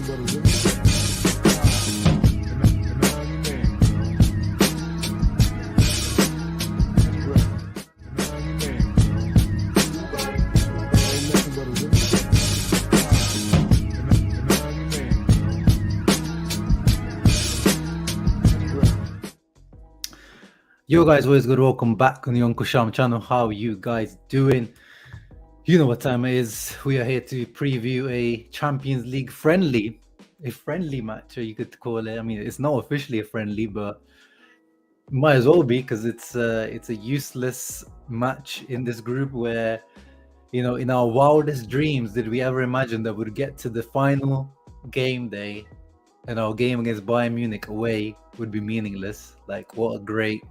Yo guys, always good. Welcome back on the Uncle Sham channel. How are you guys doing? You know what time it is. We are here to preview a Champions League friendly, a friendly match, or you could call it. I mean, it's not officially a friendly, but might as well be, because it's a useless match in this group where, you know, in our wildest dreams, did we ever imagine that we'd get to the final game day and our game against Bayern Munich away would be meaningless? Like, what a great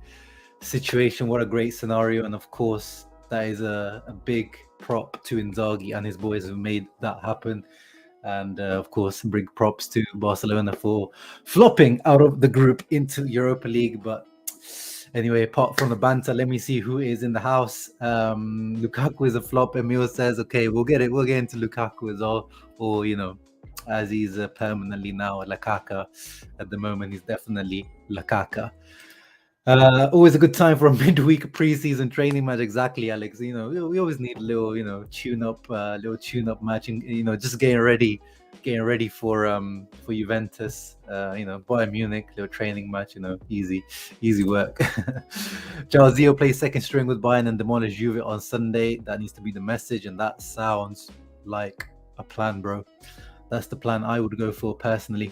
situation, what a great scenario. And of course, that is a big prop to Inzaghi and his boys who made that happen. And of course, big props to Barcelona for flopping out of the group into Europa League. But anyway, apart from the banter, let me see who is in the house. Lukaku is a flop. Emil says, okay, we'll get into Lukaku as well. Or, you know, as he's permanently now Lukaku. At the moment, he's definitely Lukaku. Always a good time for a midweek preseason training match. Exactly, Alex. You know, we always need a little, you know, tune-up matching. You know, just getting ready for Juventus. You know, Bayern Munich, little training match. You know, easy work. Jalzio plays second string with Bayern and demolish Juve on Sunday. That needs to be the message, and that sounds like a plan, bro. That's the plan I would go for personally.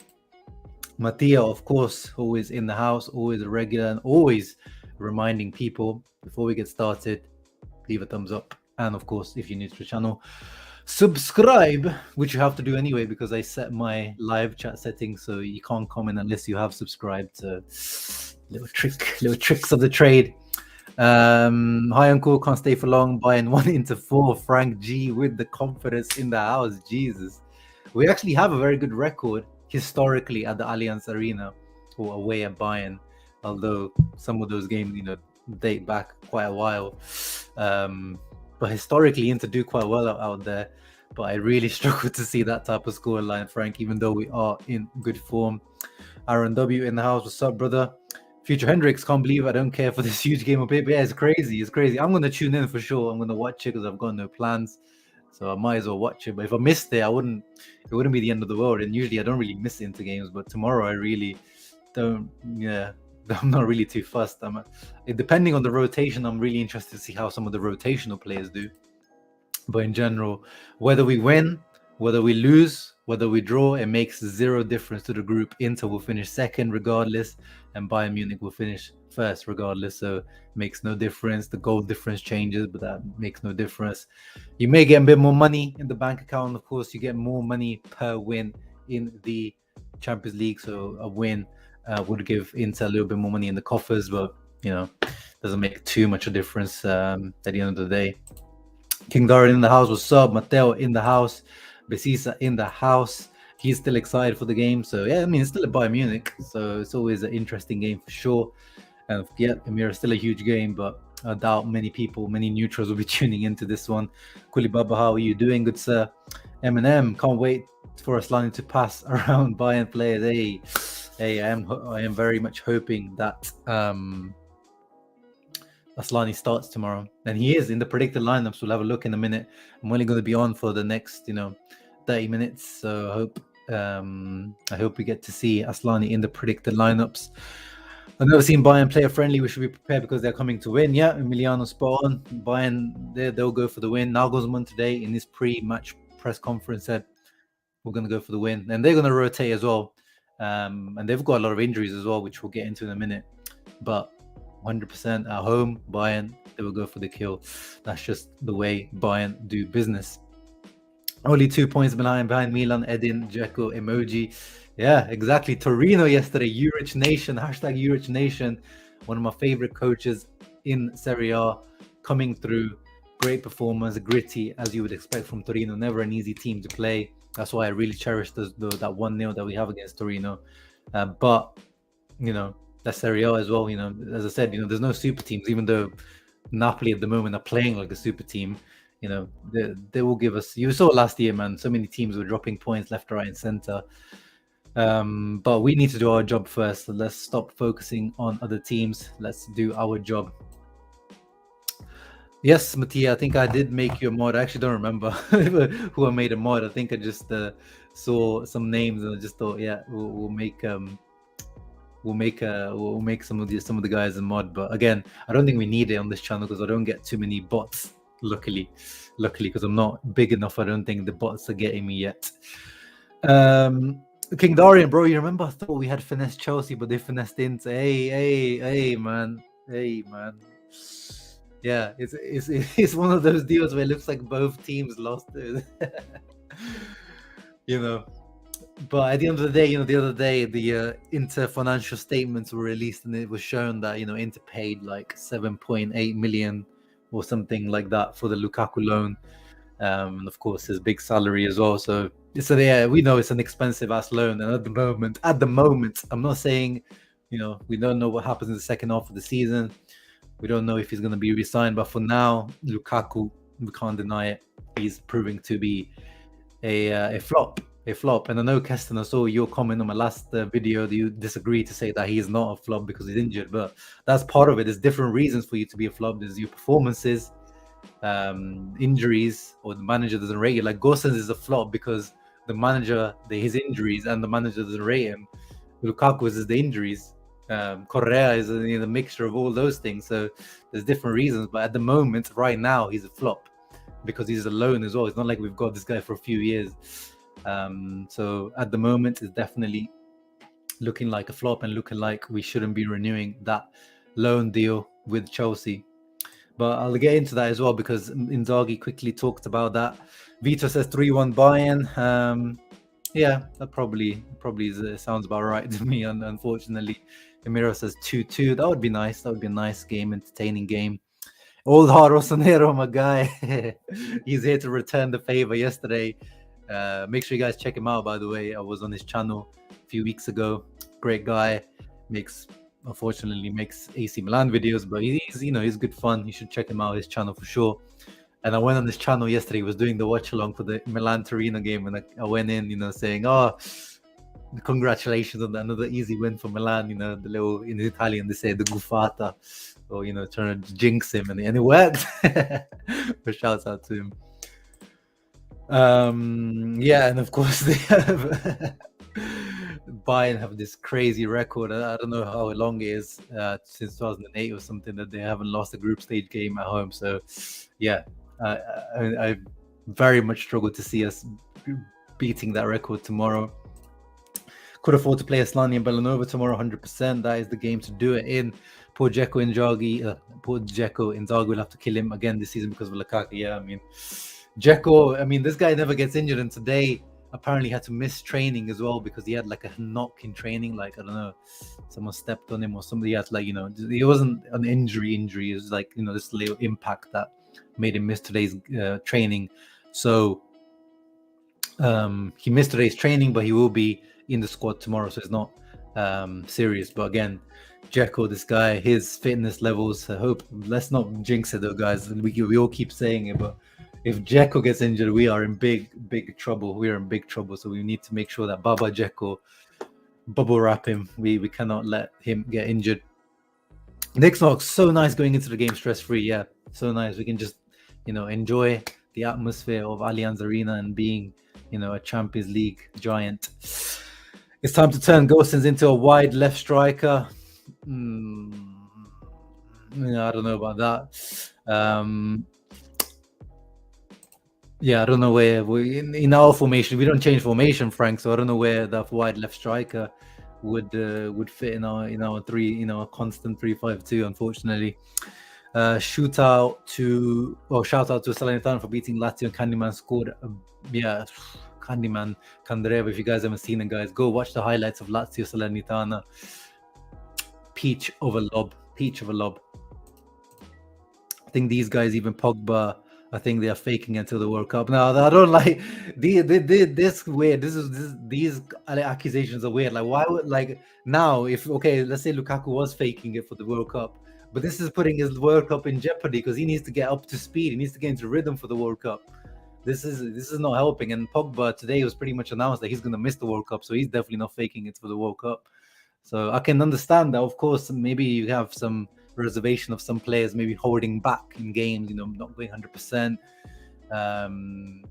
Mattia, of course, always in the house, always a regular, and always reminding people before we get started, leave a thumbs up. And of course, if you're new to the channel, subscribe, which you have to do anyway, because I set my live chat settings so you can't comment unless you have subscribed. To little tricks of the trade. Hi uncle, can't stay for long. Bayern 1-4. Frank G with the confidence in the house. Jesus, we actually have a very good record historically at the Allianz Arena or away at Bayern, although some of those games, you know, date back quite a while. But historically, Inter do quite well out there. But I really struggle to see that type of scoreline, Frank, even though we are in good form. Aaron W in the house. What's up, brother? Future Hendricks, can't believe I don't care for this huge game of paper. Yeah, it's crazy. I'm going to tune in for sure. I'm going to watch it because I've got no plans. So I might as well watch it. But if I missed it, it wouldn't be the end of the world. And usually I don't really miss into games. But tomorrow I really don't. Yeah, I'm not really too fussed. Depending on the rotation, I'm really interested to see how some of the rotational players do. But in general, whether we win, whether we lose, whether we draw, it makes zero difference to the group. Inter will finish second regardless, and Bayern Munich will finish first regardless. So it makes no difference. The goal difference changes, but that makes no difference. You may get a bit more money in the bank account. Of course, you get more money per win in the Champions League. So a win would give Inter a little bit more money in the coffers, but you know, doesn't make too much a difference at the end of the day. King Darren in the house. What's up? Matteo in the house. Besisa in the house. He's still excited for the game. So yeah, I mean, it's still a Bayern Munich, so it's always an interesting game for sure. And yeah, Amir, is still a huge game, but I doubt many neutrals will be tuning into this one. Kulibaba, how are you doing, good sir? Eminem, can't wait for Aslani to pass around Bayern players. Hey, I am very much hoping that Aslani starts tomorrow, and he is in the predicted lineups. We'll have a look in a minute. I'm only going to be on for the next, 30 minutes. So I hope we get to see Aslani in the predicted lineups. I've never seen Bayern player friendly. We should be prepared because they're coming to win. Yeah, Emiliano spot on. Bayern, they'll go for the win. Nagelsmann today in his pre-match press conference said, we're going to go for the win. And they're going to rotate as well. And they've got a lot of injuries as well, which we'll get into in a minute. But 100% at home, Bayern, they will go for the kill. That's just the way Bayern do business. Only 2 points behind Milan, Edin, Dzeko, emoji. Yeah, exactly. Torino yesterday, Urich Nation, hashtag Urich Nation. One of my favorite coaches in Serie A, coming through. Great performance, gritty, as you would expect from Torino. Never an easy team to play. That's why I really cherish that 1-0 that we have against Torino. But, that's Serie A as well. As I said, there's no super teams, even though Napoli at the moment are playing like a super team. they will give us. You saw last year, man. So many teams were dropping points left, right, and center. But we need to do our job first. So let's stop focusing on other teams. Let's do our job. Yes, Mattia, I think I did make you a mod. I actually don't remember who I made a mod. I think I just saw some names and I just thought, yeah, we'll make some of the guys a mod. But again, I don't think we need it on this channel because I don't get too many bots. Luckily, because I'm not big enough. I don't think the bots are getting me yet. King Darian, bro, you remember? I thought we had finessed Chelsea, but they finessed into. Hey, man. Yeah, it's one of those deals where it looks like both teams lost it. But at the end of the day, the other day the Inter financial statements were released and it was shown that Inter paid like 7.8 million or something like that for the Lukaku loan, and of course his big salary as well. So yeah, we know it's an expensive ass loan, and at the moment, I'm not saying we don't know what happens in the second half of the season. We don't know if he's going to be re-signed, but for now, Lukaku, we can't deny it. He's proving to be a flop. And I know, Keston, I saw your comment on my last video that you disagree to say that he's not a flop because he's injured, but that's part of it. There's different reasons for you to be a flop. There's your performances, injuries, or the manager doesn't rate you. Like Gosens is a flop because the manager, his injuries, and the manager doesn't rate him. Lukaku is the injuries. Correa is a mixture of all those things. So there's different reasons, but at the moment, right now, he's a flop because he's alone as well. It's not like we've got this guy for a few years. So at the moment, it's definitely looking like a flop and looking like we shouldn't be renewing that loan deal with Chelsea. But I'll get into that as well because Inzaghi quickly talked about that. Vito says 3-1 Bayern. Yeah, that probably sounds about right to me. Unfortunately, Emiro says 2-2. That would be nice. That would be a nice game, entertaining game. Old Hard Rossonero, my guy. He's here to return the favor yesterday. Make sure you guys check him out, by the way. I was on his channel a few weeks ago. Great guy. Unfortunately makes AC Milan videos, but he's good fun. You should check him out, his channel for sure. And I went on his channel yesterday. He was doing the watch along for the Milan Torino game, and I went in, saying, "Oh, congratulations on another easy win for Milan." The little in Italian they say the gufata, or trying to jinx him, and it worked. But shouts out to him. Yeah, and of course they have Bayern have this crazy record. I don't know how long it is, since 2008 or something, that they haven't lost a group stage game at home. So yeah, I very much struggle to see us beating that record tomorrow. Could afford to play Asllani and Bellanova tomorrow, 100%. That is the game to do it in. Poor Dzeko Inzaghi will have to kill him again this season because of Lukaku. Yeah, Dzeko, this guy never gets injured, and today apparently had to miss training as well because he had like a knock in training. Like, I don't know, someone stepped on him or somebody had it wasn't an injury. It was like, this little impact that made him miss today's training. So he missed today's training, but he will be in the squad tomorrow, so it's not serious. But again, Dzeko, this guy, his fitness levels, I hope, let's not jinx it though, guys. We all keep saying it, but if Dzeko gets injured, we are in big trouble. We are in big trouble. So we need to make sure that Baba Dzeko, bubble wrap him. We cannot let him get injured. Nick Knox, so nice going into the game stress-free. Yeah, so nice. We can just, enjoy the atmosphere of Allianz Arena and being, a Champions League giant. It's time to turn Gosens into a wide left striker. I don't know about that. Yeah, I don't know where in our formation. We don't change formation, Frank. So I don't know where that wide left striker would fit in our constant 3-5-2. Unfortunately, shout out to Salernitana for beating Lazio, and Candyman scored. Candyman Candreva. If you guys haven't seen it, guys, go watch the highlights of Lazio Salernitana. Peach of a lob. I think these guys, even Pogba, I think they are faking until the World Cup. Now, I don't like this weird. These accusations are weird. Like, why would now if let's say Lukaku was faking it for the World Cup, But this is putting his World Cup in jeopardy because he needs to get up to speed. He needs to get into rhythm for the World Cup. This is not helping. And Pogba today was pretty much announced that he's going to miss the World Cup, so he's definitely not faking it for the World Cup. So I can understand that. Of course, maybe you have some reservation of some players maybe holding back in games, not going 100%. And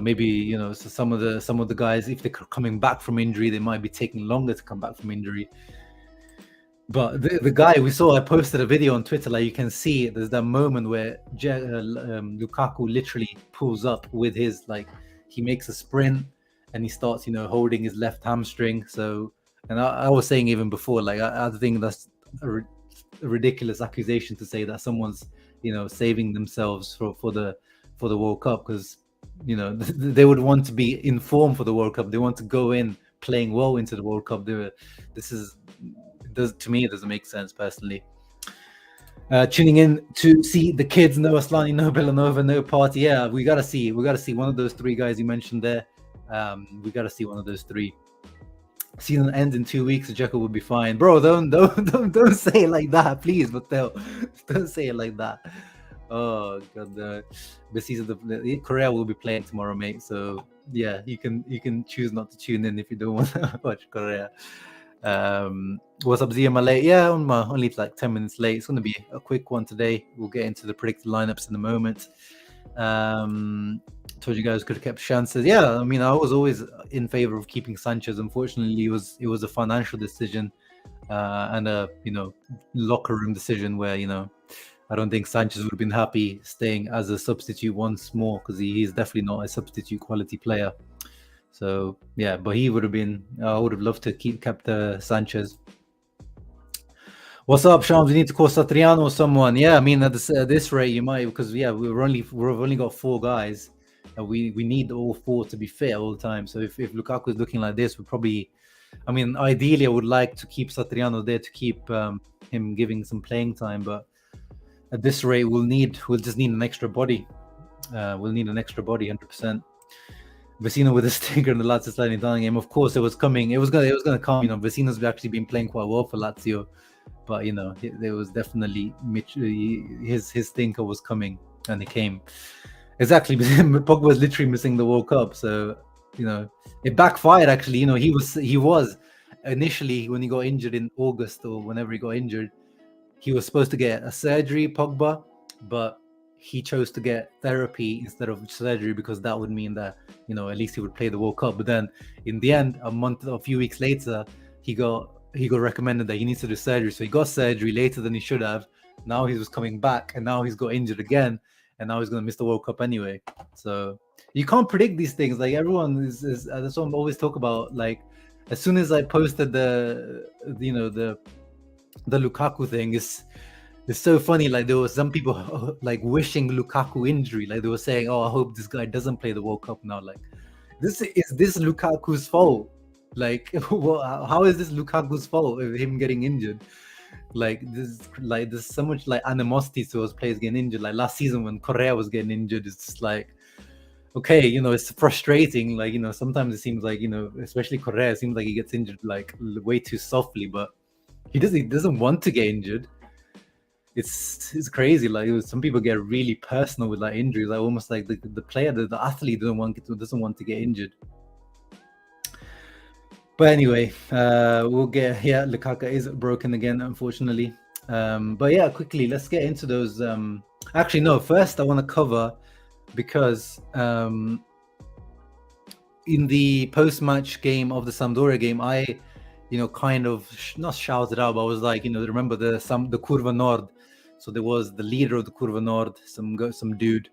maybe so some of the guys, if they're coming back from injury, they might be taking longer to come back from injury. But the guy we saw, I posted a video on Twitter, like you can see there's that moment where Lukaku literally pulls up with his, like, he makes a sprint and he starts holding his left hamstring. So, and I was saying even before, like I think that's a ridiculous accusation to say that someone's saving themselves for the World Cup, because they would want to be in form for the World Cup. They want to go in playing well into the World Cup. To me, it doesn't make sense personally. Tuning in to see the kids, no Aslani, no Belanova, no Party. Yeah, we gotta see one of those three guys you mentioned there. We gotta see one of those three. Season ends in 2 weeks. Dzeko will be fine, bro. Don't say it like that, please. But don't say it like that. Oh god, the season, the Korea will be playing tomorrow, mate. So yeah, you can choose not to tune in if you don't want to watch Korea. What's up, Zia Malay? Yeah, I'm only like 10 minutes late. It's going to be a quick one today. We'll get into the predicted lineups in a moment. Told you guys could have kept chances. Yeah, I mean, I was always in favor of keeping Sanchez. Unfortunately, it was a financial decision and a locker room decision where I don't think Sanchez would have been happy staying as a substitute once more, because he's definitely not a substitute quality player. So yeah, but he would have been. I would have loved to kept Sanchez. What's up, Shams? We need to call Satriano or someone. Yeah, I mean at this rate you might, because we've only got 4 guys, and we need all 4 to be fit all the time. So if Lukaku is looking like this, we probably, I mean, ideally I would like to keep Satriano there to keep him giving some playing time, but at this rate we'll just need an extra body. We'll need an extra body, 100%. Vecino with a stinger in the Lazio sliding down game. Of course, it was coming. It was gonna come. Vecino's actually been playing quite well for Lazio, but there was definitely his stinker was coming, and it came. Exactly. Pogba was literally missing the World Cup, so it backfired. Actually, he was initially, when he got injured in August or whenever he got injured, he was supposed to get a surgery, Pogba, but he chose to get therapy instead of surgery, because that would mean that at least he would play the World Cup. But then in the end, a few weeks later, he got recommended that he needs to do surgery. So he got surgery later than he should have. Now he was coming back, and now he's got injured again, and now he's going to miss the World Cup anyway. So you can't predict these things. Like, everyone is that's what I always talk about. Like, as soon as I posted the Lukaku thing, it's so funny. Like, there were some people like wishing Lukaku injury. Like, they were saying, "Oh, I hope this guy doesn't play the World Cup now." Like, this Lukaku's fault? Like, how is this Lukaku's fault of him getting injured? Like, there's so much like animosity to those players getting injured. Like last season when Correa was getting injured, it's just like, okay, it's frustrating. Like, sometimes it seems like, especially Correa, it seems like he gets injured like way too softly, but he doesn't want to get injured. It's crazy. Like, some people get really personal with like injuries, like almost like the player, the athlete doesn't want to get injured. But anyway, we'll get Lukaku is broken again, unfortunately. But yeah, quickly, let's get into those. Actually, no. First, I want to cover, because in the post-match game of the Sampdoria game, I, kind of not shouted out, but I was like, remember the Curva Nord. So there was the leader of the Curva Nord, some dude,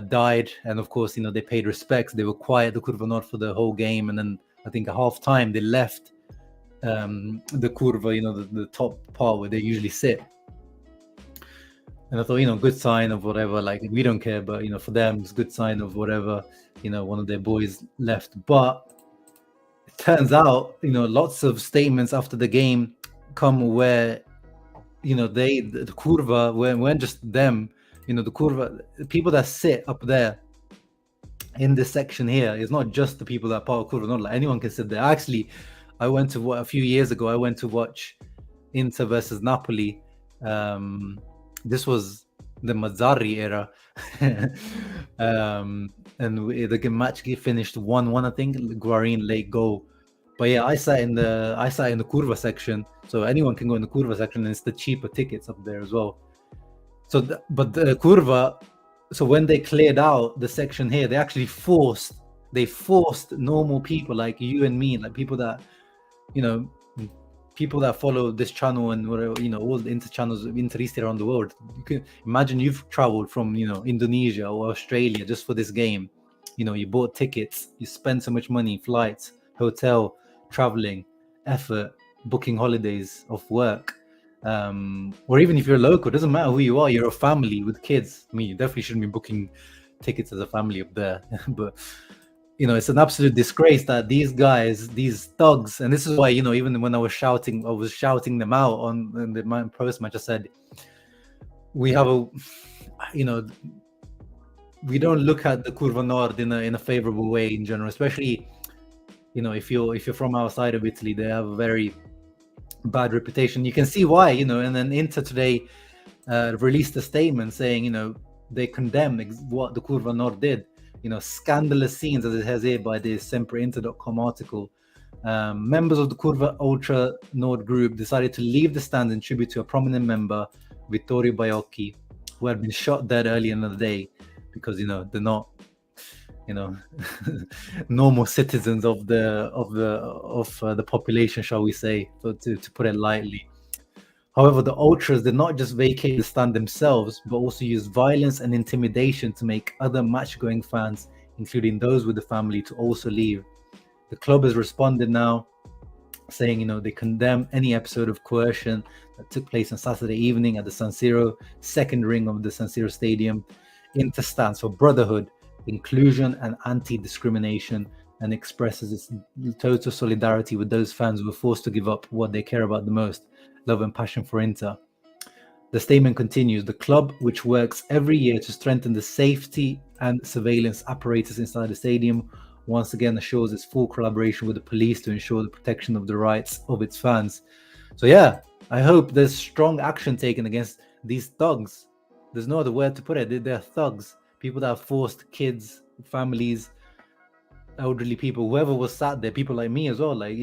died, and of course, they paid respects. They were quiet, the Curva Nord, for the whole game, and then I think at half time they left the Curva, the top part where they usually sit. And I thought, good sign of whatever. Like, we don't care, but for them, it's a good sign of whatever. One of their boys left, but it turns out, lots of statements after the game come where, the Curva weren't just them. The Curva, the people that sit up there in this section here, is not just the people that are part of Curva. Not like anyone can sit there. Actually, I went to a few years ago. I went to watch Inter versus Napoli. This was the Mazzarri era. The match finished 1-1, I think. Guarin late goal. But yeah, I sat in the curva section, so anyone can go in the curva section, and it's the cheaper tickets up there as well. So, but the curva, so when they cleared out the section here, they actually forced normal people like you and me, like people that, people that follow this channel and whatever, all the Inter channels, Interiste around the world. You can imagine you've traveled from, Indonesia or Australia just for this game. You bought tickets, you spent so much money, flights, hotel, traveling, effort, booking holidays off work. Or even if you're local, it doesn't matter who you are, you're a family with kids. I mean, you definitely shouldn't be booking tickets as a family up there. But it's an absolute disgrace that these guys, these thugs, and this is why, even when I was shouting them out in the post match, I said, we have we don't look at the Curva Nord in a favorable way in general, especially, if you're from outside of Italy, they have a very bad reputation. You can see why, and then Inter today released a statement saying, they condemn what the Curva Nord did. Scandalous scenes, as it has here by the SempreInter.com article. Members of the Curva Ultra Nord group decided to leave the stand in tribute to a prominent member, Vittorio Baiocchi, who had been shot dead earlier in the day because they're not normal citizens of the population, shall we say, to put it lightly. However, the ultras did not just vacate the stand themselves, but also used violence and intimidation to make other match-going fans, including those with the family, to also leave. The club has responded now, saying, they condemn any episode of coercion that took place on Saturday evening at the San Siro, second ring of the San Siro Stadium. Inter stands for brotherhood, inclusion, and anti-discrimination, and expresses its total solidarity with those fans who were forced to give up what they care about the most, love and passion for Inter. The statement continues, the club, which works every year to strengthen the safety and surveillance apparatus inside the stadium, once again assures its full collaboration with the police to ensure the protection of the rights of its fans. So yeah, I hope there's strong action taken against these thugs. There's no other word to put it. They're thugs. People that have forced kids, families, elderly people, whoever was sat there, people like me as well, like,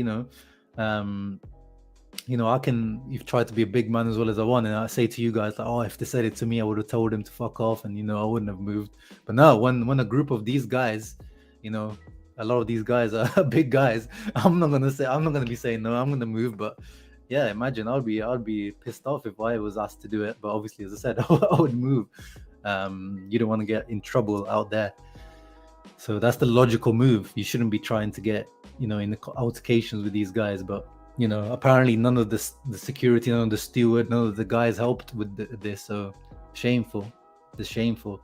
you've tried to be a big man as well as I want, and I say to you guys, like, oh, if they said it to me, I would have told them to fuck off, and I wouldn't have moved. But no, when a group of these guys, a lot of these guys are big guys, I'm not gonna be saying no, I'm gonna move. But yeah, imagine I'd be pissed off if I was asked to do it. But obviously, as I said, I would move. You don't want to get in trouble out there, so that's the logical move. You shouldn't be trying to get in the altercations with these guys. But apparently none of the security, none of the steward, none of the guys helped with this. So shameful. It's shameful.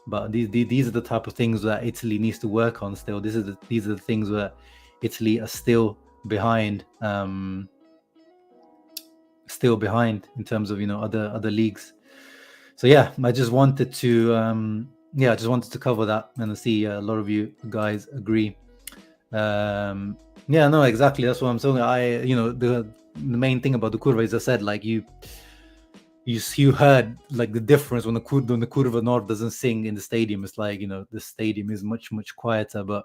But these are the type of things that Italy needs to work on still. These are the things where Italy are still behind in terms of other leagues. So yeah, I just wanted to cover that, and I see a lot of you guys agree. Yeah, no, exactly. That's what I'm saying. The main thing about the curva is, I said, like you heard like the difference when the Curva Nord doesn't sing in the stadium. It's like the stadium is much quieter, but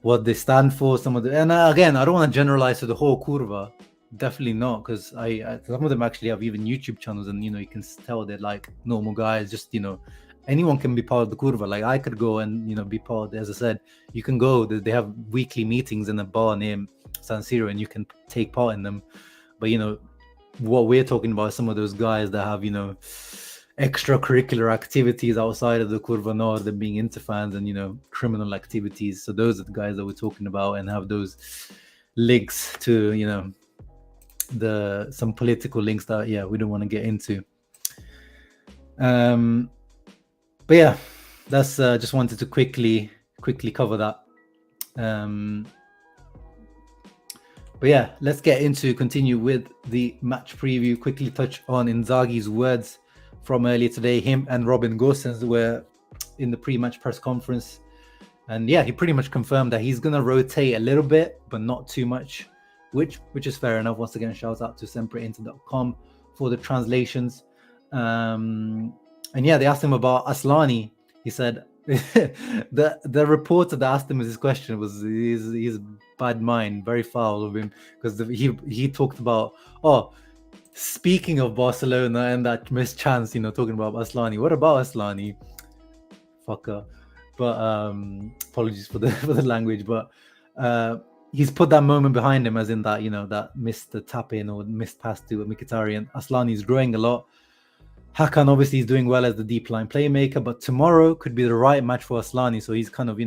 what they stand for. And again, I don't want to generalize to the whole Curva. Definitely not, because some of them actually have even YouTube channels, and you can tell they're like normal guys. Just anyone can be part of the Curva. Like I could go and be part. As I said, you can go. They have weekly meetings in a bar near San Siro, and you can take part in them. But what we're talking about is some of those guys that have extracurricular activities outside of the Curva Nord, and being Inter fans, and criminal activities. So those are the guys that we're talking about, and have those links to some political links that we don't want to get into. But yeah, that's just wanted to quickly cover that. But yeah, let's continue with the match preview. Quickly touch on Inzaghi's words from earlier today. Him and Robin Gosens were in the pre-match press conference, and yeah, he pretty much confirmed that he's gonna rotate a little bit, but not too much. which is fair enough. Once again, shout out to sempreinter.com for the translations. And yeah, they asked him about Aslani. He said the reporter that asked him this question was his bad mind, very foul of him, because he talked about, oh, speaking of Barcelona and that missed chance, talking about Aslani. What about Aslani? Fucker. But apologies for the language, but he's put that moment behind him, as in that, that missed the tap in or missed pass to Mkhitaryan. Aslani is growing a lot. Hakan obviously is doing well as the deep line playmaker, but tomorrow could be the right match for Aslani. So he's kind of,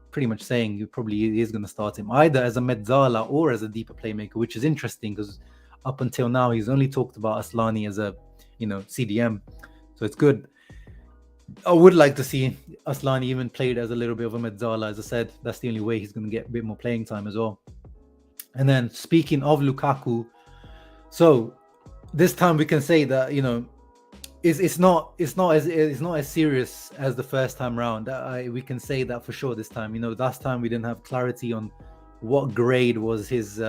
pretty much saying you probably is going to start him either as a mezzala or as a deeper playmaker, which is interesting because up until now he's only talked about Aslani as a, CDM. So it's good. I would like to see Aslani even played as a little bit of a mezzala. As I said, that's the only way he's going to get a bit more playing time as well. And then speaking of Lukaku, so this time we can say that, it's not as serious as the first time round. We can say that for sure this time. Last time we didn't have clarity on what grade was his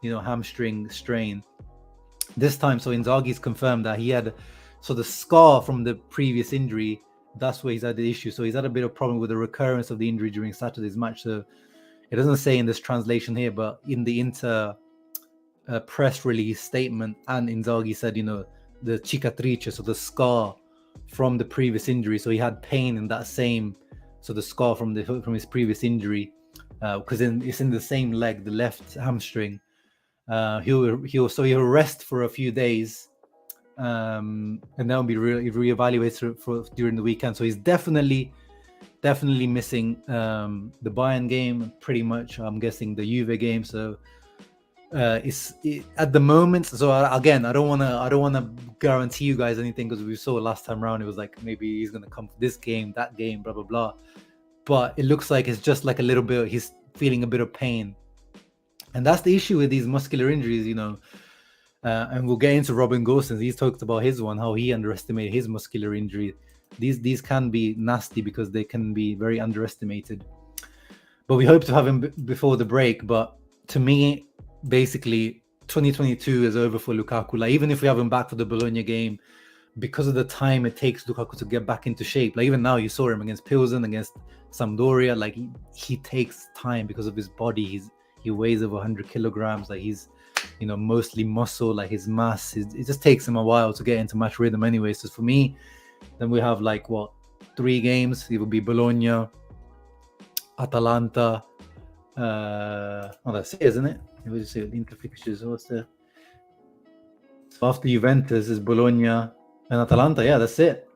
hamstring strain. This time, so Inzaghi's confirmed that he had, so the scar from the previous injury, that's where he's had the issue. So he's had a bit of problem with the recurrence of the injury during Saturday's match. So it doesn't say in this translation here, but in the Inter press release statement, and Inzaghi said, the cicatrice, so the scar from the previous injury. So he had pain in that same, so the scar from his previous injury, because it's in the same leg, the left hamstring. He'll rest for a few days, and that'll be reevaluated during the weekend. So he's definitely missing the Bayern game, pretty much. I'm guessing the Juve game. So at the moment. So again, I don't want to guarantee you guys anything, because we saw last time around it was like maybe he's gonna come for this game, that game, blah blah blah. But it looks like it's just like a little bit. He's feeling a bit of pain, and that's the issue with these muscular injuries, and we'll get into Robin Gosens. He's talked about his one, how he underestimated his muscular injury. These can be nasty because they can be very underestimated. But we hope to have him before the break. But to me, basically, 2022 is over for Lukaku. Like, even if we have him back for the Bologna game, because of the time it takes Lukaku to get back into shape. Like, even now, you saw him against Pilsen, against Sampdoria. Like, he takes time because of his body. He weighs over 100 kilograms. Like, he's, mostly muscle. Like, his mass, it just takes him a while to get into match rhythm anyway. So for me, then we have 3 games. It will be Bologna, Atalanta. That's it, isn't it? We'll just say Inter fixtures. What's the? So after Juventus is Bologna and Atalanta. Yeah, that's it.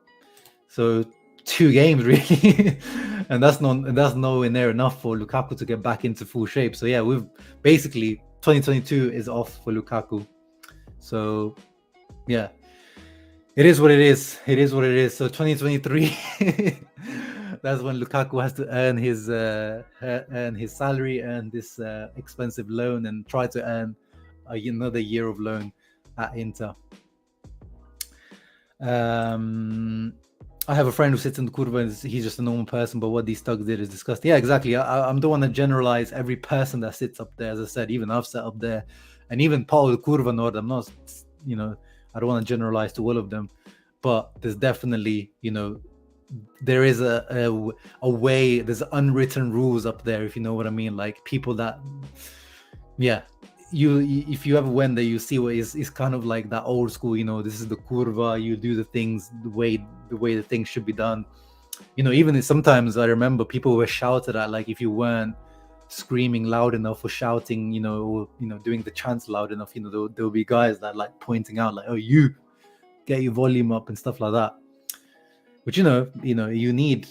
So 2 games really, and that's nowhere near enough for Lukaku to get back into full shape. So yeah, we've basically 2022 is off for Lukaku. So yeah, it is what it is. It is what it is. So 2023. That's when Lukaku has to earn his salary, earn this expensive loan, and try to earn another year of loan at Inter. I have a friend who sits in the curva, and he's just a normal person, but what these thugs did is disgusting. Yeah, exactly. I don't want to generalize every person that sits up there. As I said, even I've sat up there, and even part of the curva Nord. I'm not, I don't want to generalize to all of them, but there's definitely, there is a way, there's unwritten rules up there, if you know what I mean. Like, people that, yeah, if you ever went there, you see what is kind of like that old school, this is the curva, you do the things the way the things should be done. Even sometimes I remember people were shouted at, like, if you weren't screaming loud enough or shouting, or doing the chants loud enough, there'll be guys that like pointing out, like, oh, you get your volume up and stuff like that. Which you need,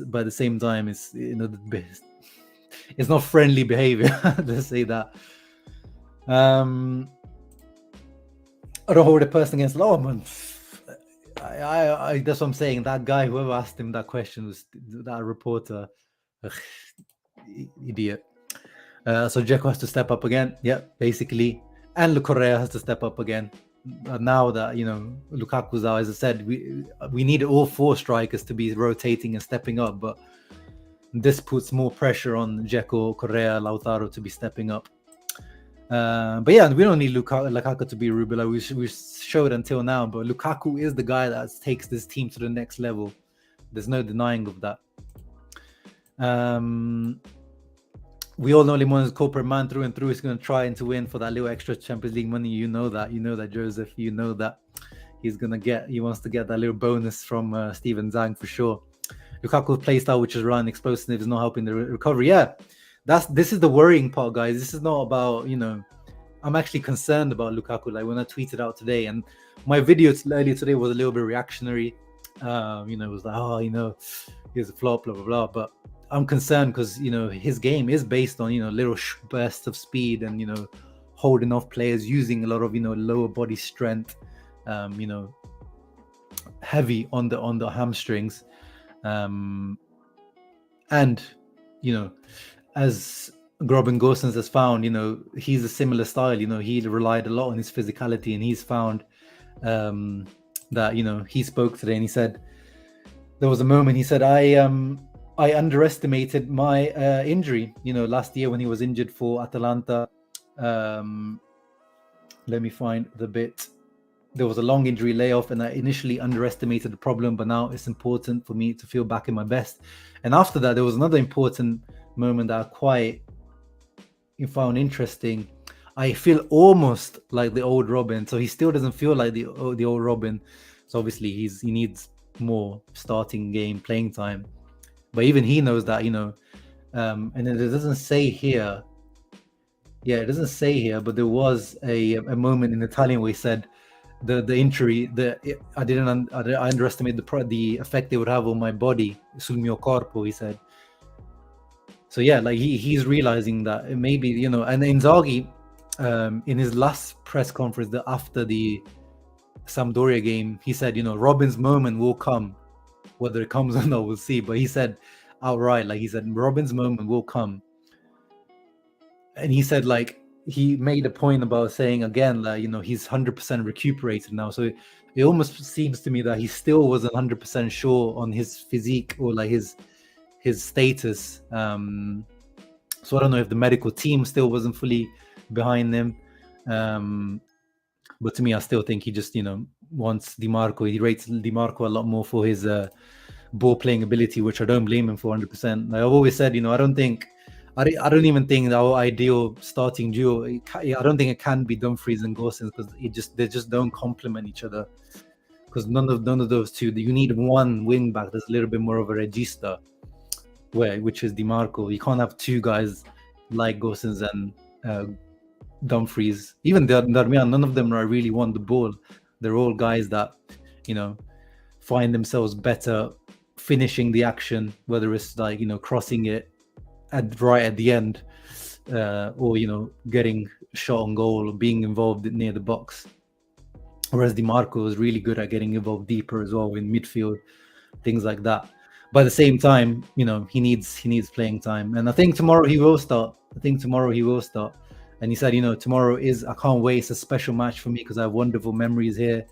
but at the same time, it's it's not friendly behavior. Let's say that. I don't hold a person against law, man. I that's what I'm saying. That guy, whoever asked him that question, was that reporter. Idiot. So Dzeko has to step up again. Yeah, basically, and Le Correa has to step up again. Now that Lukaku's out, as I said, we need all 4 strikers to be rotating and stepping up, but this puts more pressure on Dzeko, Correa, Lautaro to be stepping up. But yeah, we don't need Lukaku to be Ruben. Like we showed until now, but Lukaku is the guy that takes this team to the next level. There's no denying of that. We all know Limon is a corporate man through and through. He's going to try and to win for that little extra Champions League money. You know that, Joseph. You know that he wants to get that little bonus from Steven Zhang for sure. Lukaku's play style, which is run explosive, is not helping the recovery. Yeah, this is the worrying part, guys. This is not about, I'm actually concerned about Lukaku. Like when I tweeted out today, and my video earlier today was a little bit reactionary. It was like, he's a flop, blah blah blah. But I'm concerned because his game is based on little bursts of speed and holding off players, using a lot of lower body strength, heavy on the hamstrings, and as Robin Gosens has found, he's a similar style. He relied a lot on his physicality, and he's found that he spoke today and he said there was a moment he said I underestimated my injury last year when he was injured for Atalanta. Let me find the bit. There was a long injury layoff and I initially underestimated the problem, but now it's important for me to feel back in my best. And after that, there was another important moment that I quite found interesting. I feel almost like the old Robin. So he still doesn't feel like the old Robin. So obviously he needs more starting game playing time. But even he knows that, and it doesn't say here. Yeah, it doesn't say here, but there was a moment in Italian where he said the injury, I underestimated the effect it would have on my body, sul mio corpo, he said. So yeah, like he's realizing that maybe, and Inzaghi, in his last press conference after the Sampdoria game, he said, Robin's moment will come. Whether it comes or not, we'll see. But he said outright, like he said, Robin's moment will come. And he said, like, he made a point about saying again, like, he's 100% recuperated now. So it almost seems to me that he still wasn't 100% sure on his physique or like his status. So I don't know if the medical team still wasn't fully behind him. But to me, I still think he just, wants Di Marco. He rates Di Marco a lot more for his ball playing ability, which I don't blame him for 100%. Like I've always said, I don't even think our ideal starting duo, I don't think it can be Dumfries and Gosens because they just don't complement each other. Because none of those two, you need one wing back that's a little bit more of a regista, which is Di Marco. You can't have two guys like Gosens and Dumfries. Even Darmian, none of them really want the ball. They're all guys that, find themselves better finishing the action, whether it's like, crossing it right at the end, or, getting shot on goal or being involved near the box. Whereas Di Marco is really good at getting involved deeper as well in midfield, things like that. But at the same time, he needs playing time. And I think tomorrow he will start. And he said, tomorrow I can't wait. It's a special match for me because I have wonderful memories here.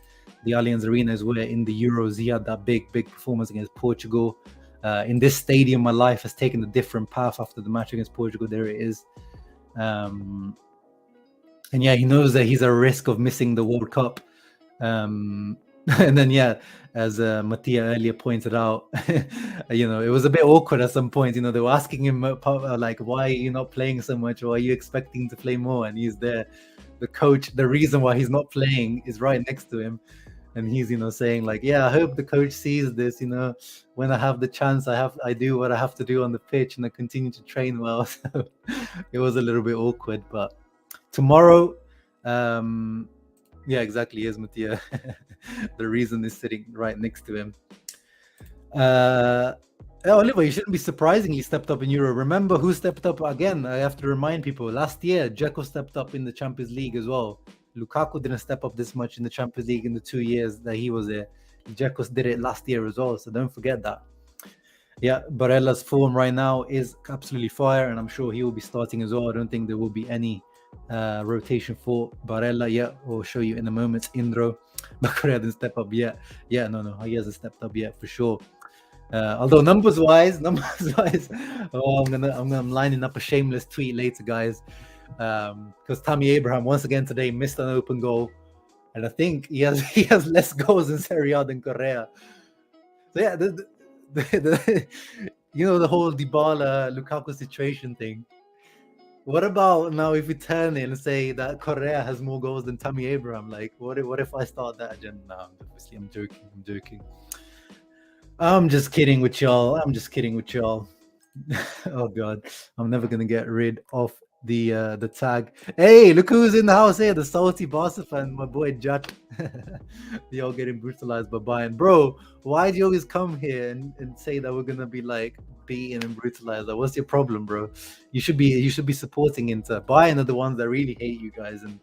The Allianz Arena is where in the Euros he had that big performance against Portugal. In this stadium, my life has taken a different path after the match against Portugal. There it is. And yeah, he knows that he's at risk of missing the World Cup. And then, yeah, as Mattia earlier pointed out, it was a bit awkward at some point. They were asking him, like, why are you not playing so much? Or are you expecting to play more? And he's there. The coach, the reason why he's not playing is right next to him. And he's, saying like, yeah, I hope the coach sees this, when I have the chance, I do what I have to do on the pitch and I continue to train well. So it was a little bit awkward, but tomorrow, yeah, exactly. Here's Mattia. The reason is sitting right next to him. Oliver, you shouldn't be surprising he stepped up in Euro. Remember who stepped up again? I have to remind people. Last year, Dzeko stepped up in the Champions League as well. Lukaku didn't step up this much in the Champions League in the 2 years that he was there. Dzeko did it last year as well, so don't forget that. Yeah, Barella's form right now is absolutely fire, and I'm sure he will be starting as well. I don't think there will be any rotation for Barella yet. We'll show you in a moment. Indro, Bakary didn't step up yet. Yeah, no, he hasn't stepped up yet for sure. Although numbers wise, I'm lining up a shameless tweet later, guys. Because Tammy Abraham once again today missed an open goal, and I think he has less goals in Serie A than Correa. So yeah, the whole Dybala Lukaku situation thing. What about now if we turn it and say that Correa has more goals than Tammy Abraham? Like, what if I start that agenda? No, obviously I'm joking. I'm just kidding with y'all. Oh god, I'm never gonna get rid of the tag. Hey, look who's in the house here, the salty Barca fan, my boy Jack. Y'all getting brutalized by Bayern. Bro, why do you always come here and say that we're gonna be like beaten and brutalized? Like, what's your problem, bro? You should be supporting Inter. Bayern are the ones that really hate you guys, and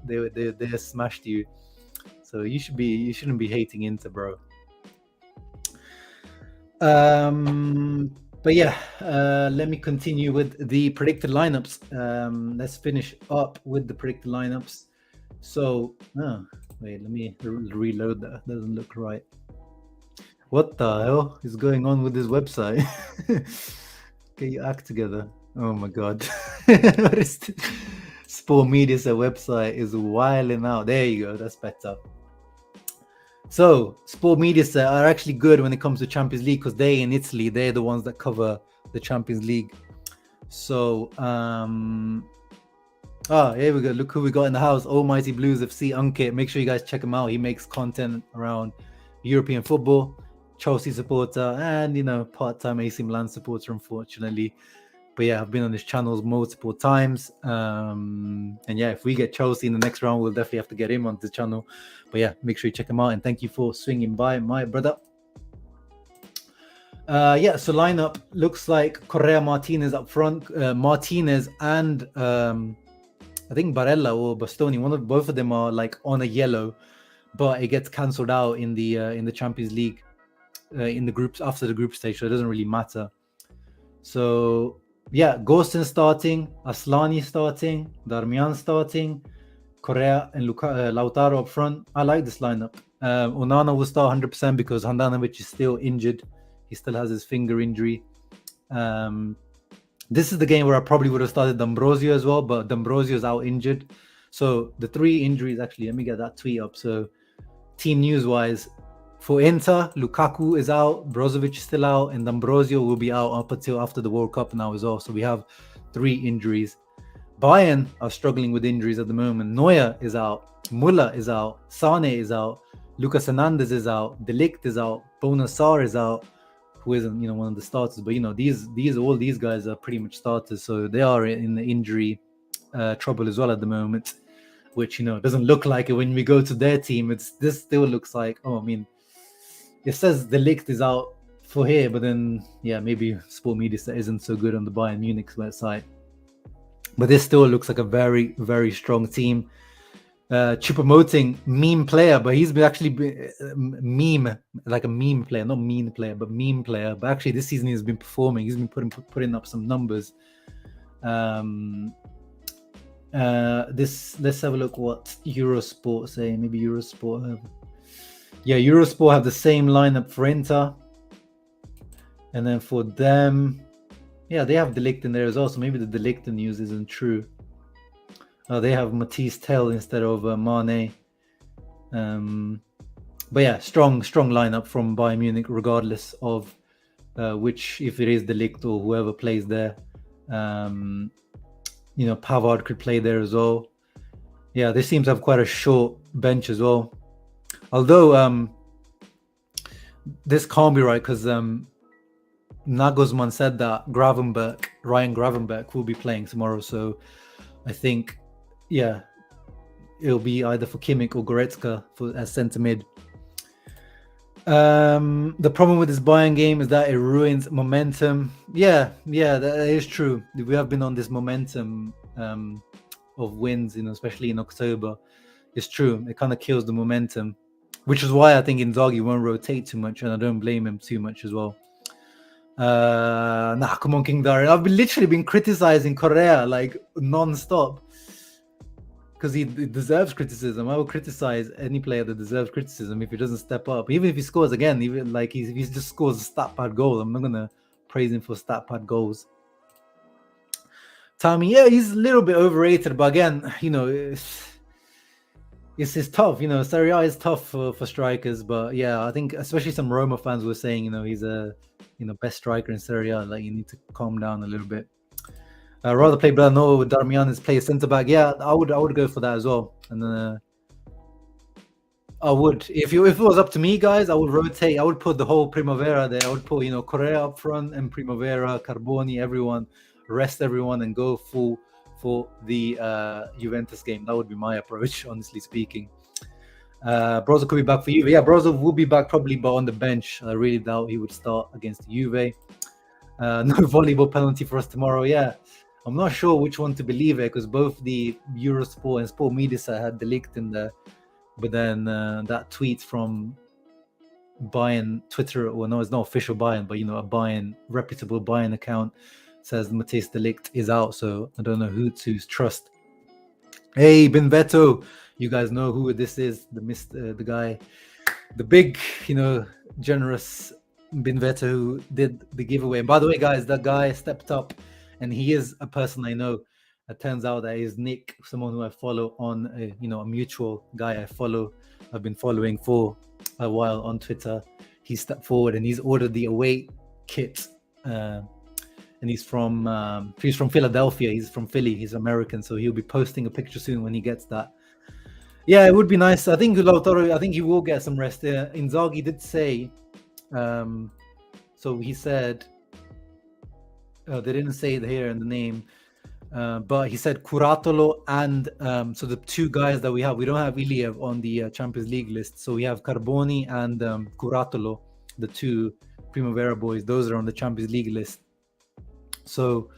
they smashed you. So you shouldn't be hating Inter, bro. But yeah, let me continue with the predicted lineups. Let's finish up with the predicted lineups. So, wait, let me reload that. Doesn't look right. What the hell is going on with this website? Get your act together. Oh my god. What is this? Sport Media's website is wilding out. There you go. That's better. So, Sport Media are actually good when it comes to Champions League because they in Italy, they're the ones that cover the Champions League. So, here we go. Look who we got in the house. Almighty Blues FC Ankit. Make sure you guys check him out. He makes content around European football, Chelsea supporter, and, part-time AC Milan supporter, unfortunately. But yeah, I've been on his channels multiple times. And yeah, if we get Chelsea in the next round, we'll definitely have to get him onto the channel. But yeah, make sure you check him out. And thank you for swinging by, my brother. So lineup looks like Correa Martinez up front. Martinez and I think Barella or Bastoni, both of them are like on a yellow, but it gets cancelled out in the Champions League in the groups after the group stage, so it doesn't really matter. So yeah, Gostin starting, Aslani starting, Darmian starting, Correa and Lautaro up front. I like this lineup. Onana will start 100% because Handanovic is still injured. He still has his finger injury. This is the game where I probably would have started D'Ambrosio as well, but D'Ambrosio is out injured. So the 3 injuries, actually, let me get that tweet up. So team news-wise, for Inter, Lukaku is out, Brozovic is still out, and D'Ambrosio will be out up until after the World Cup now as well. So we have 3 injuries. Bayern are struggling with injuries at the moment. Neuer is out, Müller is out, Sane is out, Lucas Hernandez is out, De Ligt is out, Bonassar is out, who isn't, one of the starters. But all these guys are pretty much starters, so they are in the injury trouble as well at the moment, which doesn't look like it when we go to their team. This still looks like, it says De Ligt is out for here, but then maybe Sport Media isn't so good on the Bayern Munich website. But this still looks like a very, very strong team. Choupo-Moting, meme player, but he's been actually meme, like a meme player, not mean player, but meme player. But actually this season he's been performing. He's been putting up some numbers. Let's have a look what Eurosport say. Maybe Eurosport have. Yeah, Eurosport have the same lineup for Inter. And then for them, they have De Ligt in there as well. So maybe the De Ligt news isn't true. They have Matisse Tell instead of Mane. But yeah, strong lineup from Bayern Munich, regardless of if it is De Ligt or whoever plays there. Pavard could play there as well. Yeah, they seem to have quite a short bench as well. Although this can't be right because Nagelsmann said that Ryan Gravenberch will be playing tomorrow. So I think, it'll be either for Kimmich or Goretzka as centre mid. The problem with this Bayern game is that it ruins momentum. Yeah, that is true. We have been on this momentum of wins, especially in October. It's true. It kind of kills the momentum, which is why I think Inzaghi won't rotate too much, and I don't blame him too much as well. Come on, King Darren. I've literally been criticizing Correa like non-stop because he deserves criticism. I will criticize any player that deserves criticism if he doesn't step up. Even if he scores again, even like if he just scores a stat pad goal, I'm not gonna praise him for stat pad goals. Tommy, yeah, he's a little bit overrated, but again, it's tough. Serie A is tough for strikers, but yeah, I think especially some Roma fans were saying, he's a best striker in Serie A. Like, you need to calm down a little bit. Rather play Bellanova with Darmian play centre back. Yeah, I would go for that as well. And I would, if it was up to me, guys, I would rotate. I would put the whole Primavera there. I would put Correa up front and Primavera, Carboni, everyone, rest everyone, and go full for the Juventus game. That would be my approach, honestly speaking. Brozo could be back for Juve. Yeah, Brozo will be back probably, but on the bench. I really doubt he would start against Juve. No volleyball penalty for us tomorrow. Yeah, I'm not sure which one to believe here, because both the Eurosport and Sport Media had De Ligt in there. But then that tweet from Bayern Twitter, well, no, it's not official Bayern, but a Bayern, reputable Bayern account says Matthijs de Ligt is out. So I don't know who to trust. Hey, Benveto, you guys know who this is? The guy, the big, generous Benveto who did the giveaway. And by the way, guys, that guy stepped up, and he is a person I know. It turns out that is Nick, someone who I follow on, a mutual guy I've been following for a while on Twitter. He stepped forward and he's ordered the away kit. And he's from Philadelphia. He's from Philly. He's American, so he'll be posting a picture soon when he gets that. Yeah, it would be nice. I think Lautaro, I think he will get some rest. Inzaghi did say, so he said, they didn't say it here in the name, but he said Curatolo and so the two guys that we don't have Iliev on the Champions League list. So we have Carboni and Curatolo, the two Primavera boys. Those are on the Champions League list. So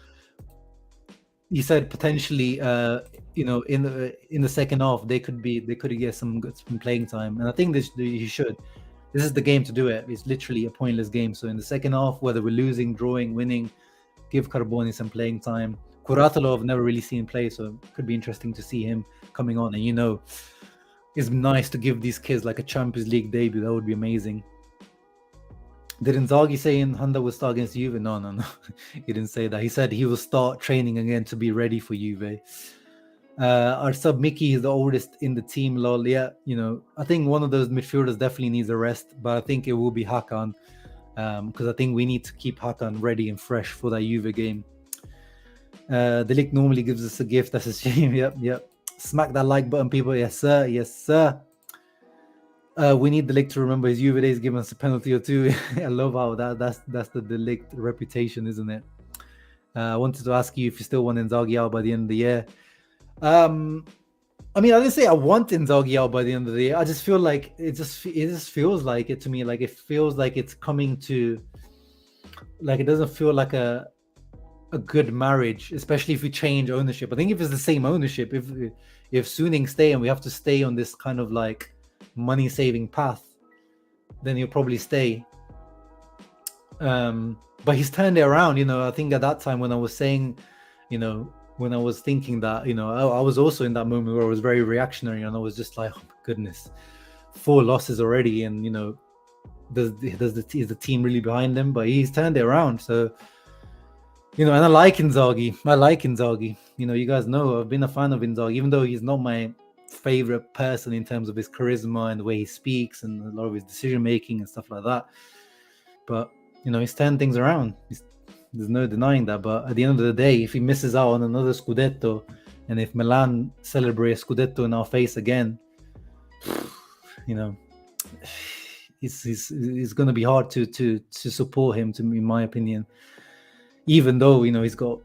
he said potentially, in the second half they could get some playing time, and I think he should. This is the game to do it. It's literally a pointless game. So in the second half, whether we're losing, drawing, winning, give Carboni some playing time. Curatolo I've never really seen play, so it could be interesting to see him coming on. And it's nice to give these kids like a Champions League debut. That would be amazing. Did Inzaghi say Honda will start against Juve? No. He didn't say that. He said he will start training again to be ready for Juve. Our sub Mickey is the oldest in the team, lol. Yeah, I think one of those midfielders definitely needs a rest, but I think it will be Hakan, because I think we need to keep Hakan ready and fresh for that Juve game. De Ligt normally gives us a gift. That's a shame. Yep. Smack that like button, people. Yes, sir. We need De Ligt to remember his Juve days, give us a penalty or two. I love how that's the De Ligt reputation, isn't it? I wanted to ask you if you still want Inzaghi out by the end of the year. I didn't say I want Inzaghi out by the end of the year. I just feel like it just feels like it to me. Like it feels like it's coming to, like it doesn't feel like a good marriage, especially if we change ownership. I think if it's the same ownership, if Suning stay and we have to stay on this kind of like money saving path, then he'll probably stay. But he's turned it around. I think at that time when I was saying, when I was thinking that, I was also in that moment where I was very reactionary, and I was just like, oh my goodness, 4 losses already, and is the team really behind them? But he's turned it around. So and I like Inzaghi. You guys know I've been a fan of Inzaghi, even though he's not my favorite person in terms of his charisma and the way he speaks and a lot of his decision making and stuff like that. But he's turned things around. There's no denying that. But at the end of the day, if he misses out on another Scudetto, and if Milan celebrate Scudetto in our face again, it's going to be hard to support him, in my opinion. Even though he's got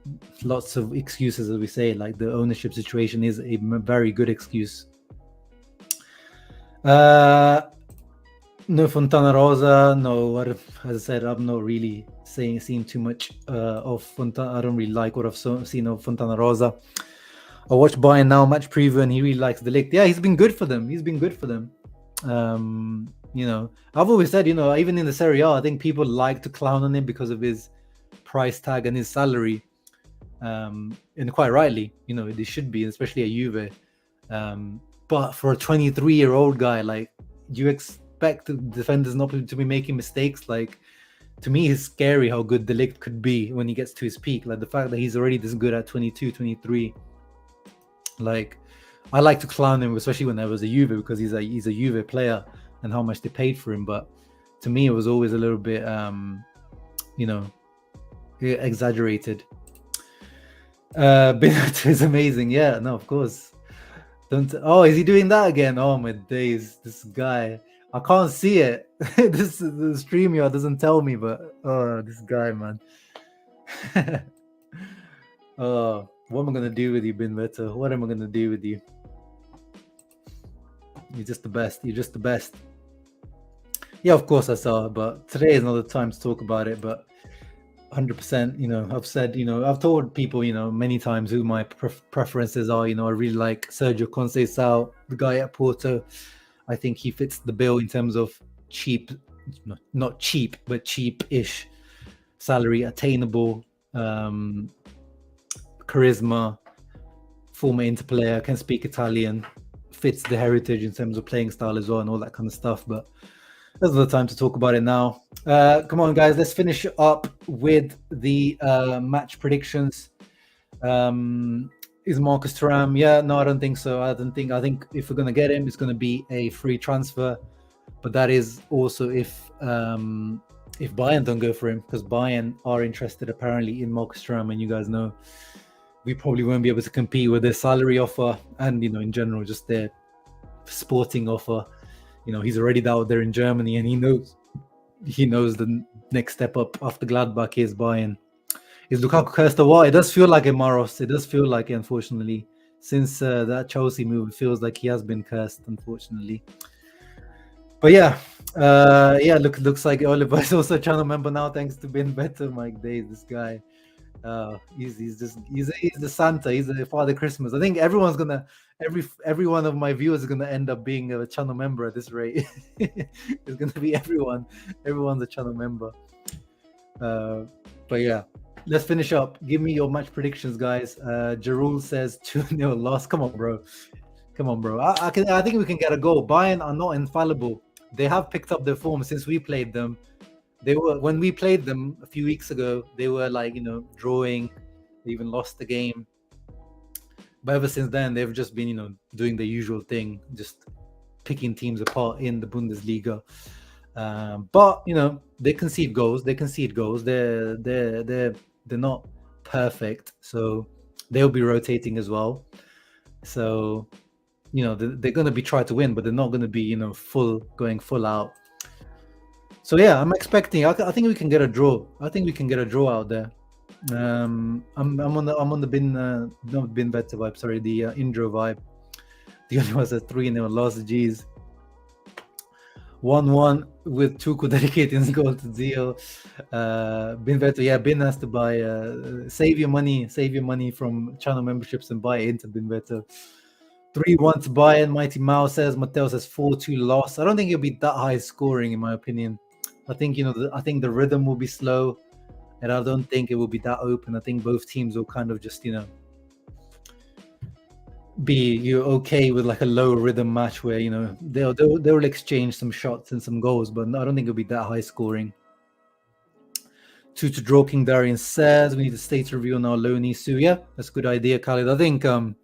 lots of excuses, as we say, like the ownership situation is a very good excuse. No Fontana Rosa, no. As I said, I'm not really seen too much of Fontana. I don't really like what I've seen of Fontana Rosa. I watched Bayern Now match preview, and he really likes De Ligt. Yeah, he's been good for them. I've always said, even in the Serie A, I think people like to clown on him because of his price tag and his salary, and quite rightly, they should be, especially at Juve. But for a 23-year-old guy, like, do you expect the defenders not to be making mistakes? Like, to me, it's scary how good De Ligt could be when he gets to his peak. Like the fact that he's already this good at 22, 23. Like, I like to clown him, especially when I was a Juve, because he's a Juve player and how much they paid for him. But to me, it was always a little bit, exaggerated. Benato is amazing. Yeah, no, of course. Oh, is he doing that again? Oh my days, this guy. I can't see it. The StreamYard doesn't tell me, but this guy, man. Oh, what am I gonna do with you, Benato? What am I gonna do with you? You're just the best. You're just the best. Yeah, of course I saw, but today is not the time to talk about it. But 100%, I've said, I've told people, many times who my preferences are. I really like Sergio Conceição, the guy at Porto. I think he fits the bill in terms of cheap, not cheap, but cheap-ish salary, attainable, charisma, former Inter player, can speak Italian, fits the heritage in terms of playing style as well and all that kind of stuff. But there's no time to talk about it now. Come on, guys, let's finish up with the match predictions. Is Marcus Thuram? Yeah, no, I don't think so. I think if we're going to get him, it's going to be a free transfer. But that is also if Bayern don't go for him, because Bayern are interested apparently in Marcus Thuram, and you guys know we probably won't be able to compete with their salary offer and, in general, just their sporting offer. He's already out there in Germany, and he knows the next step up after Gladbach is Bayern. Is Lukaku cursed or what? It does feel like it, Maros. It does feel like it, unfortunately. Since that Chelsea move, it feels like he has been cursed, unfortunately. But yeah, looks like Oliver is also a channel member now, thanks to Ben Better. Mike Days, this guy. He's the Santa. He's the Father Christmas. I think every one of my viewers is gonna end up being a channel member at this rate. It's gonna be everyone. Everyone's a channel member. But yeah, let's finish up. Give me your match predictions, guys. Jarul says 2-0 loss. Come on, bro. I think we can get a goal. Bayern are not infallible. They have picked up their form since we played them. When we played them a few weeks ago, they were drawing. They even lost the game. But ever since then, they've just been doing the usual thing, just picking teams apart in the Bundesliga. But they concede goals. They're not perfect, so they'll be rotating as well. So they're going to be trying to win, but they're not going to be going full out. So yeah, I'm expecting. I think we can get a draw. I think we can get a draw out there. I'm on the bin better vibe. Sorry, the Indro vibe. The other was a 3-0 loss. Jeez. 1-1 with Tuku dedicating his goal to Zio. Bin better. Yeah, Bin has to buy. Save your money from channel memberships and buy into Bin better. 3-1 to Bayern. Mighty Mao says. Mateo says 4-2 loss. I don't think it'll be that high scoring, in my opinion. I think I think the rhythm will be slow, and I don't think it will be that open. I think both teams will kind of just be okay with like a low rhythm match where they'll exchange some shots and some goals, but I don't think it'll be that high scoring. 2 to draw. King Darian says we need a state review on our loanee Su. Yeah, that's a good idea, Khalid. I think the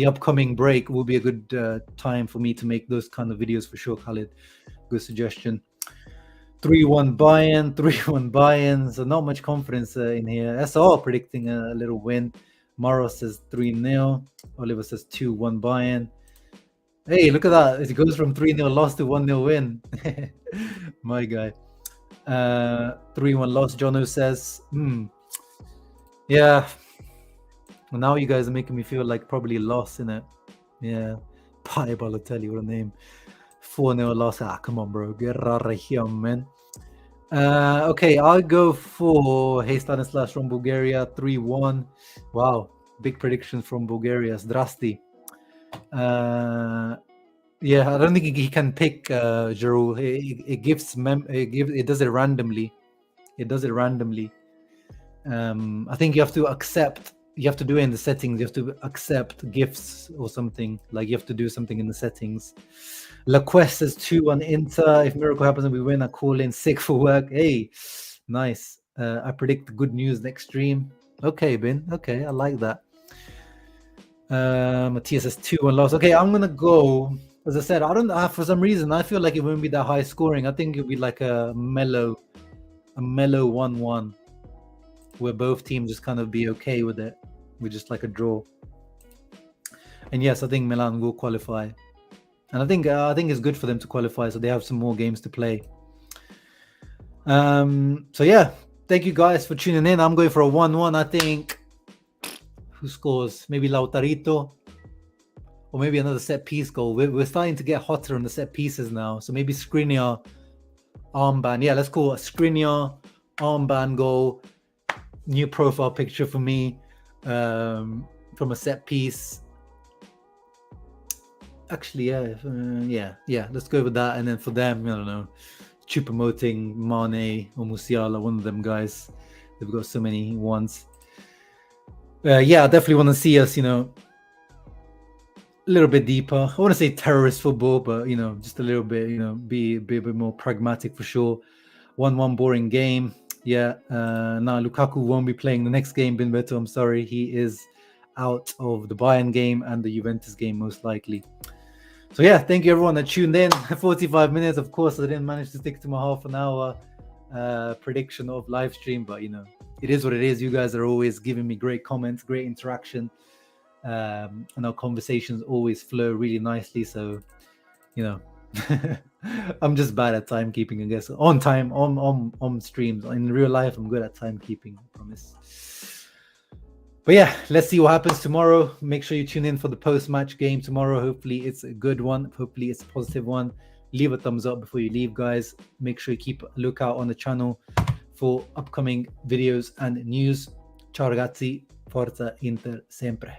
upcoming break will be a good time for me to make those kind of videos for sure, Khalid. Good suggestion. 3-1 Bayern. So not much confidence in here. SR predicting a little win. Maro says 3-0. Oliver says 2-1 Bayern. Hey, look at that. It goes from 3-0 loss to 1-0 win. My guy. 3-1 loss. Jono says, yeah. Well, now you guys are making me feel like probably lost in it. Yeah. Pai Balotelli, what a name. 4-0 loss. Come on, bro. Get out of here, man. Okay, I'll go for Stanislav from Bulgaria. 3-1. Wow. Big predictions from Bulgaria. Zdrasti. Yeah, I don't think he can pick Giroud. It does it randomly. I think you have to accept. You have to do it in the settings. You have to accept gifts or something. Like you have to do something in the settings. La Quest says 2-1 Inter. If miracle happens and we win, I call in sick for work. Hey, nice. I predict good news next stream. Okay, Bin. Okay, I like that. Matthias says 2-1 loss. Okay, I'm gonna go. As I said, I don't. For some reason, I feel like it won't be that high scoring. I think it'll be like a mellow 1-1, where both teams just kind of be okay with it, with just like a draw. And yes, I think Milan will qualify. And I think it's good for them to qualify, so they have some more games to play. So yeah, thank you guys for tuning in. I'm going for a 1-1. I think. Who scores? Maybe Lautarito, or maybe another set piece goal. We're starting to get hotter on the set pieces now. So maybe Skriniar armband. Yeah, let's call it Skriniar armband goal. New profile picture for me from a set piece. Actually, yeah. Let's go with that. And then for them, I don't know, promoting Mane or Musiala, one of them guys. They've got so many ones. Yeah, I definitely want to see us, a little bit deeper. I want to say terrorist football, but just a little bit, be a bit more pragmatic for sure. 1-1 boring game. Yeah. Now Lukaku won't be playing the next game. Benveto, I'm sorry, he is out of the Bayern game and the Juventus game most likely. So yeah, thank you everyone that tuned in. 45 minutes. Of course, I didn't manage to stick to my half an hour prediction of live stream, but it is what it is. You guys are always giving me great comments, great interaction, and our conversations always flow really nicely. So, I'm just bad at timekeeping, I guess. On time, on streams. In real life, I'm good at timekeeping, I promise. But yeah, let's see what happens tomorrow. Make sure you tune in for the post-match game tomorrow. Hopefully it's a good one. Hopefully it's a positive one. Leave a thumbs up before you leave, guys. Make sure you keep a lookout on the channel for upcoming videos and news. Ciao ragazzi, forza Inter sempre.